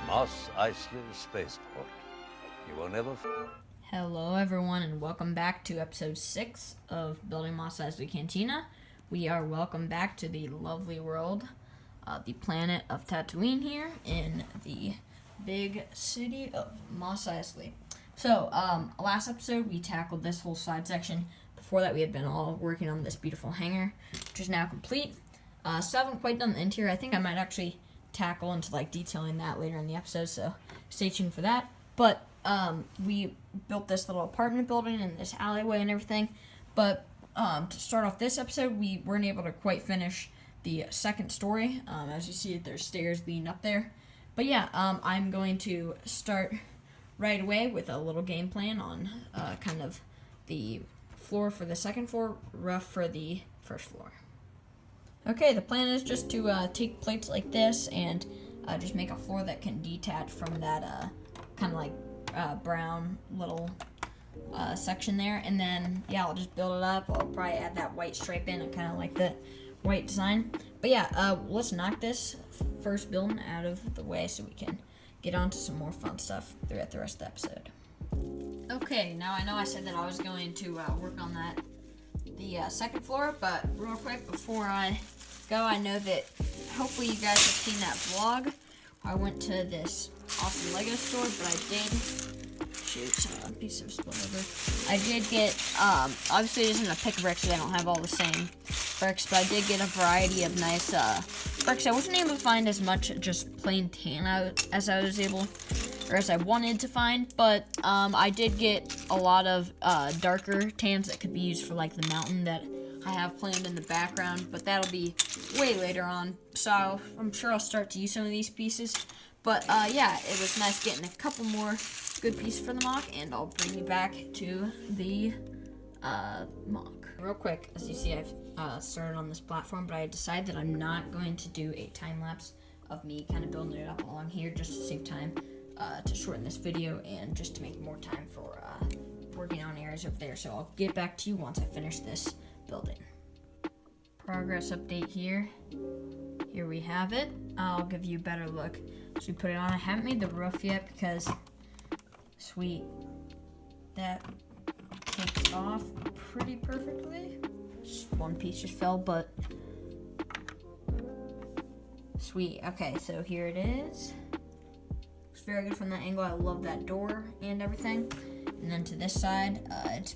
Mos Eisley Spaceport. You will never. Hello, everyone, and welcome back to episode 6 of Building Mos Eisley Cantina. We are welcome back to the lovely world, the planet of Tatooine here in the big city of Mos Eisley. So, last episode we tackled this whole side section. Before that, we had been all working on this beautiful hangar, which is now complete. Still haven't quite done the interior. I think I might actually tackle into detailing that later in the episode, so stay tuned for that. But we built this little apartment building and this alleyway and everything. But to start off this episode, we weren't able to quite finish the second story. As you see, there's stairs leading up there. But yeah, I'm going to start right away with a little game plan on kind of the floor for the second floor, rough for the first floor. Okay, the plan is just to take plates like this and just make a floor that can detach from that kind of brown little section there. And then, yeah, I'll just build it up. I'll probably add that white stripe in. I kind of like the white design. But yeah, let's knock this first building out of the way so we can get on to some more fun stuff throughout the rest of the episode. Okay, now I know I said that I was going to work on the second floor, but real quick before I go, I know that hopefully you guys have seen that vlog. I went to this awesome Lego store, but I did shoot a piece of split over. I did get obviously it isn't a pick of bricks, so they don't have all the same bricks, but I did get a variety of nice bricks. I wasn't able to find as much just plain tan as I was able, or as I wanted to find, but I did get a lot of darker tans that could be used for the mountain that I have planned in the background, but that'll be way later on, so I'm sure I'll start to use some of these pieces. But yeah, it was nice getting a couple more good pieces for the mock, and I'll bring you back to the mock. Real quick, as you see, I've started on this platform, but I decided that I'm not going to do a time-lapse of me kind of building it up along here just to save time to shorten this video and just to make more time for working on areas over there. So I'll get back to you once I finish this building. Progress update here. Here we have it. I'll give you a better look. So we put it on. I haven't made the roof yet because, sweet, that takes off pretty perfectly. Just one piece just fell, but sweet. Okay, so here it is. Looks very good from that angle. I love that door and everything. And then to this side, it's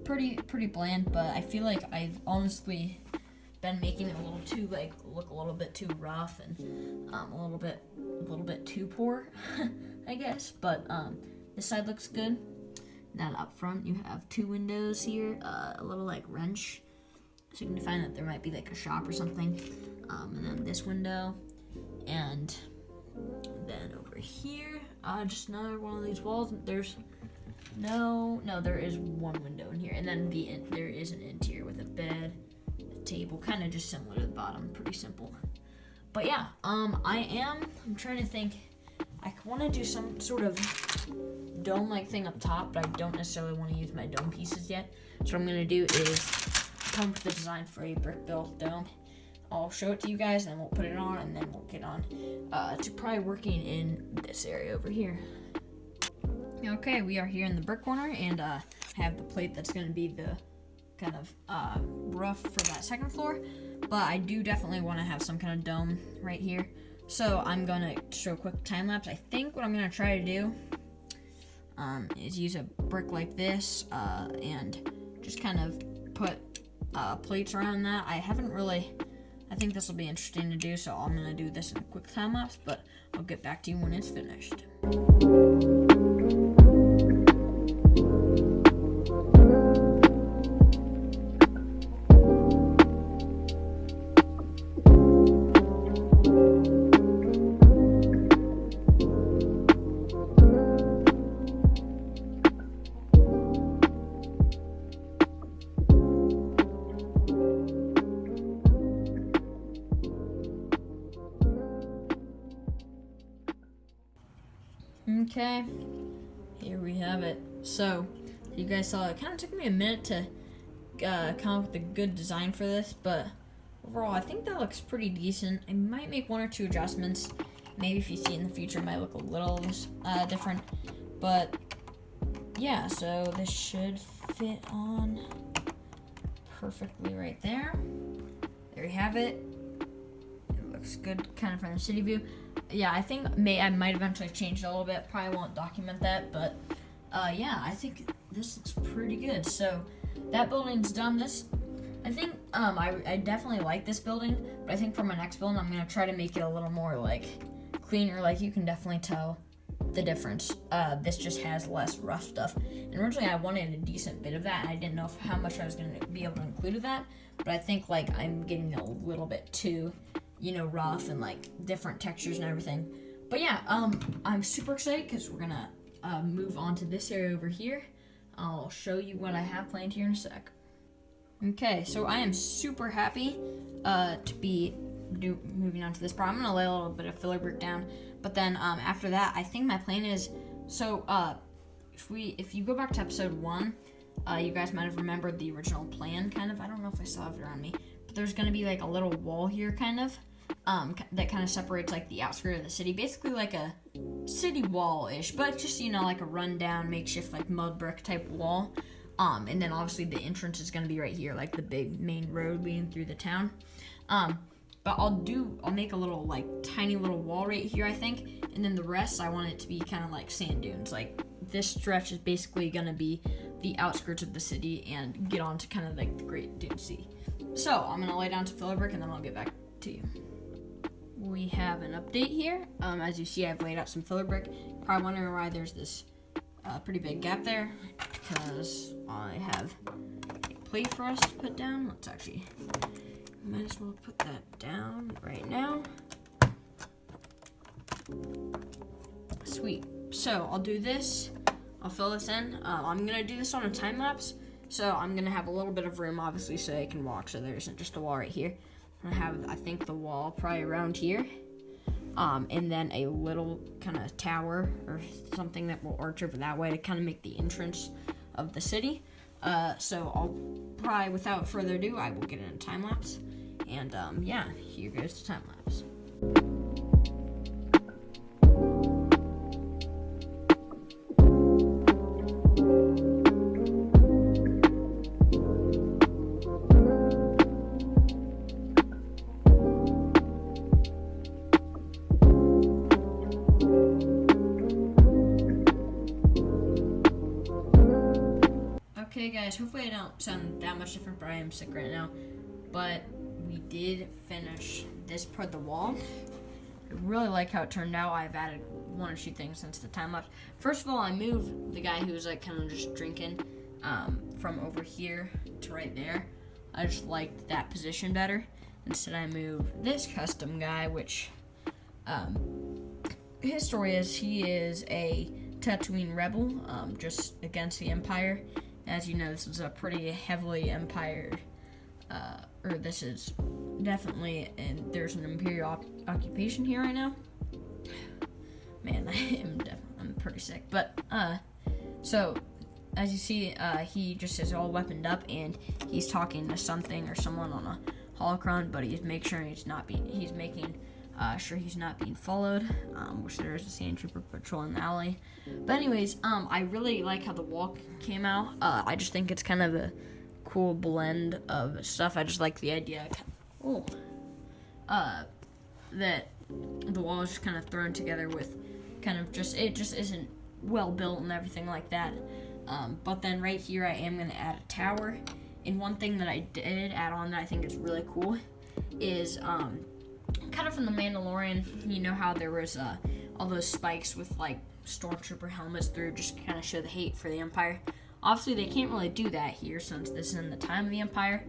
pretty bland, but I feel like I've honestly been making it a little too look a little bit too rough and a little bit too poor, I guess. But this side looks good. Then up front you have two windows here, a little wrench, signifying that there might be a shop or something. And then this window, and then over here, just another one of these walls. There's no, there is one window in here, and then there is an interior with a bed, a table, kind of just similar to the bottom, pretty simple. But yeah, I'm trying to think. I want to do some sort of dome-like thing up top, but I don't necessarily want to use my dome pieces yet. So what I'm going to do is come up with the design for a brick-built dome. I'll show it to you guys, and then we'll put it on, and then we'll get on to probably working in this area over here. Okay, we are here in the brick corner, and I have the plate that's going to be the kind of roof for that second floor, but I do definitely want to have some kind of dome right here. So I'm going to show a quick time lapse. I think what I'm going to try to do is use a brick like this and just kind of put plates around that. I think this will be interesting to do, so I'm going to do this in a quick time lapse, but I'll get back to you when it's finished. Okay, here we have it. So, you guys saw it kind of took me a minute to come up with a good design for this, but overall, I think that looks pretty decent. I might make one or two adjustments. Maybe if you see in the future, it might look a little different. But yeah, so this should fit on perfectly right there. There you have it. It looks good kind of from the city view. Yeah, I think I might eventually change it a little bit. Probably won't document that, but yeah, I think this looks pretty good. So that building's done. I think I definitely like this building, but I think for my next building, I'm gonna try to make it a little more like cleaner. Like you can definitely tell the difference. This just has less rough stuff. And originally I wanted a decent bit of that, and I didn't know how much I was gonna be able to include of that. But I think like I'm getting a little bit too, rough and like different textures and everything. But yeah, I'm super excited because we're gonna move on to this area over here. I'll show you what I have planned here in a sec. Okay, so I am super happy to be moving on to this part. I'm gonna lay a little bit of filler brick down, but then after that, I think my plan is if you go back to episode 1, you guys might have remembered the original plan, kind of. I don't know if I still have it around me, but there's gonna be like a little wall here, kind of, that kind of separates like the outskirts of the city, basically like a city wall-ish, but just like a rundown makeshift like mud brick type wall. And then obviously the entrance is gonna be right here, like the big main road leading through the town. But I'll make a little like tiny little wall right here, I think, and then the rest I want it to be kind of like sand dunes. Like this stretch is basically gonna be the outskirts of the city and get on to kind of like the Great Dune Sea. So I'm gonna lay down some filler brick and then I'll get back to you. We have an update here. As you see, I've laid out some filler brick. Probably wondering why there's this pretty big gap there, because I have a plate for us to put down. Let's actually, might as well put that down right now. Sweet. So I'll do this. I'll fill this in. I'm gonna do this on a time lapse, so I'm gonna have a little bit of room, obviously, so I can walk. So there isn't just a wall right here. I'm gonna have, I think, the wall probably around here. And then a little kind of tower or something that will arch over that way to kind of make the entrance of the city. So I'll probably, without further ado, I will get in a time lapse. And yeah, here goes the time lapse. Okay guys, hopefully I don't sound that much different, but I am sick right now. But we did finish this part of the wall. I really like how it turned out. I've added one or two things since the time lapse. First of all, I moved the guy who was like kind of just drinking from over here to right there. I just liked that position better. Instead I moved this custom guy, which his story is he is a Tatooine rebel, just against the Empire. As you know, this is a pretty heavily Empire, or this is definitely, and there's an Imperial occupation here right now. Man, I'm pretty sick. But, so, as you see, he just is all weaponed up, and he's talking to something or someone on a holocron, but he's making sure he's not being followed, which there is a sand trooper patrol in the alley. But anyways, I really like how the wall came out. I just think it's kind of a cool blend of stuff. I just like the idea, that the wall is just kind of thrown together with kind of it just isn't well built and everything like that. But then right here I am going to add a tower. And one thing that I did add on that I think is really cool is, kind of from the Mandalorian, you know how there was all those spikes with like stormtrooper helmets through, just to kind of show the hate for the Empire. Obviously they can't really do that here since this is in the time of the Empire,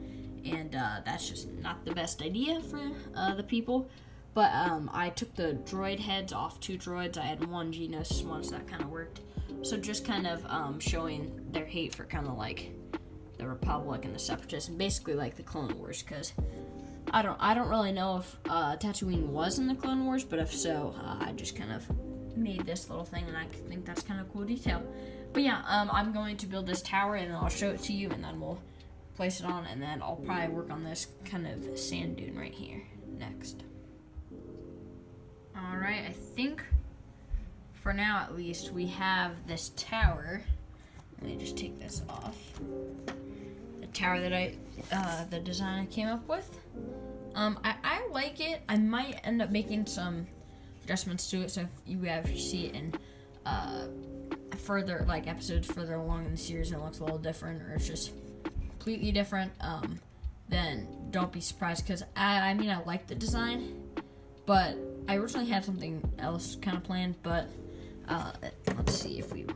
and that's just not the best idea for the people. But I took the droid heads off 2 droids. I had 1 Geonosis one, so that kind of worked. So just kind of showing their hate for kind of like the Republic and the Separatists, and basically like the Clone Wars, because I don't really know if Tatooine was in the Clone Wars, but if so, I just kind of made this little thing, and I think that's kind of a cool detail. But yeah, I'm going to build this tower, and then I'll show it to you, and then we'll place it on, and then I'll probably work on this kind of sand dune right here next. Alright, I think for now at least we have this tower. Let me just take this off. The tower that the design I came up with. I like it. I might end up making some adjustments to it, so if you ever see it in further, like episodes further along in the series and it looks a little different, or it's just completely different, then don't be surprised, because I mean, I like the design, but I originally had something else kind of planned, but let's see if we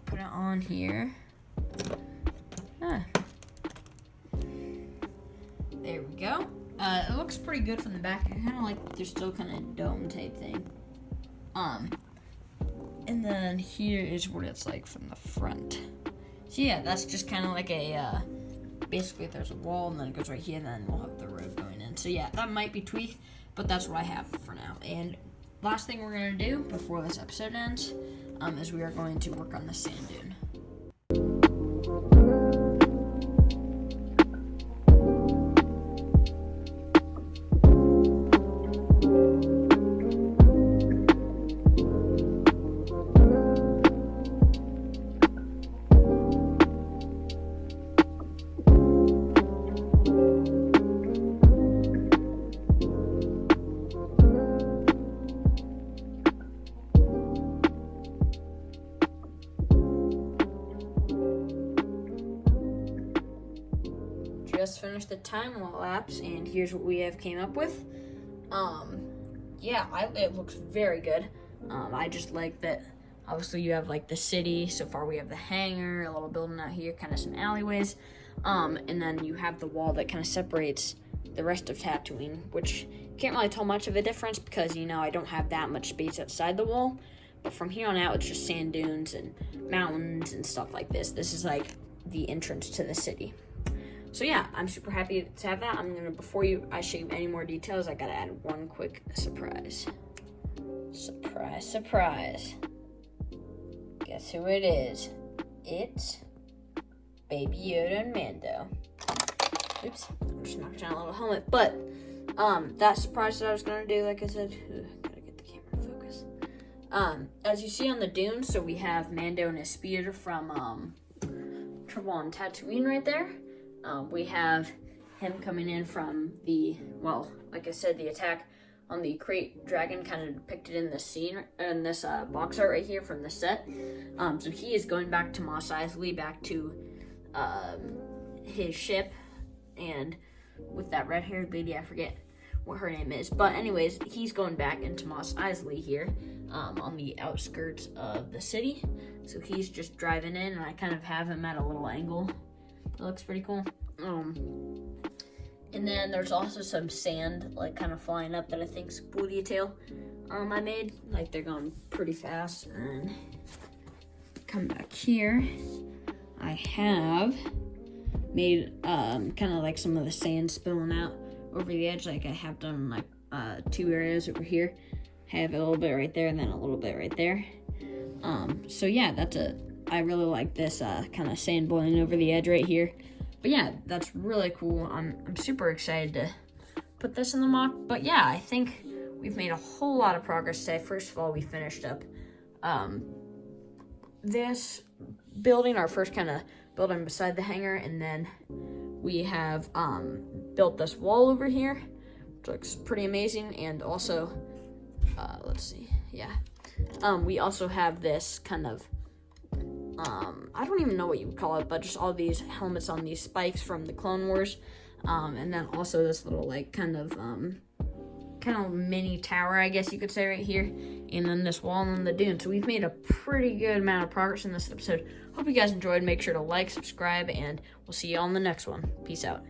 put it on here. There we go. It looks pretty good from the back. I kind of like there's still kind of dome type thing. And then here is what it's like from the front. So yeah, that's just kind of like a, basically there's a wall and then it goes right here and then we'll have the road going in. So yeah, that might be tweaked, but that's what I have for now. And last thing we're gonna do before this episode ends, is we are going to work on the sand dune. Just finished the time lapse, and here's what we have came up with. It looks very good. I just like that. Obviously, you have like the city. So far, we have the hangar, a little building out here, kind of some alleyways, and then you have the wall that kind of separates the rest of Tatooine, which you can't really tell much of a difference because I don't have that much space outside the wall. But from here on out, it's just sand dunes and mountains and stuff like this. This is like the entrance to the city. So yeah, I'm super happy to have that. Before I show you any more details, I gotta add one quick surprise. Surprise, surprise. Guess who it is? It's Baby Yoda and Mando. Oops, I'm just knocked down a little helmet. But, that surprise that I was gonna do, like I said, gotta get the camera in focus. As you see on the dunes, so we have Mando and his speeder from, Trouble on Tatooine right there. We have him coming in from like I said, the attack on the Krayt Dragon, kind of depicted in this scene, in this box art right here from the set. So he is going back to Mos Eisley, back to his ship, and with that red-haired lady, I forget what her name is. But anyways, he's going back into Mos Eisley here, on the outskirts of the city. So he's just driving in, and I kind of have him at a little angle. It looks pretty cool. And then there's also some sand, like, kind of flying up that I think's a cool detail. I made, like, they're going pretty fast. And come back here, I have made kind of like some of the sand spilling out over the edge, like I have done like 2 areas over here. I have a little bit right there and then a little bit right there. So yeah, I really like this kind of sand blowing over the edge right here. But yeah, that's really cool. I'm super excited to put this in the mock. But yeah, I think we've made a whole lot of progress today. First of all, we finished up this building, our first kind of building beside the hangar, and then we have built this wall over here, which looks pretty amazing. And also, let's see, yeah, we also have this kind of I don't even know what you would call it, but just all these helmets on these spikes from the Clone Wars, and then also this little like kind of mini tower, I guess you could say, right here, and then this wall and then the dune. So we've made a pretty good amount of progress in this episode. Hope you guys enjoyed. Make sure to like, subscribe, and we'll see you all in the next one. Peace out.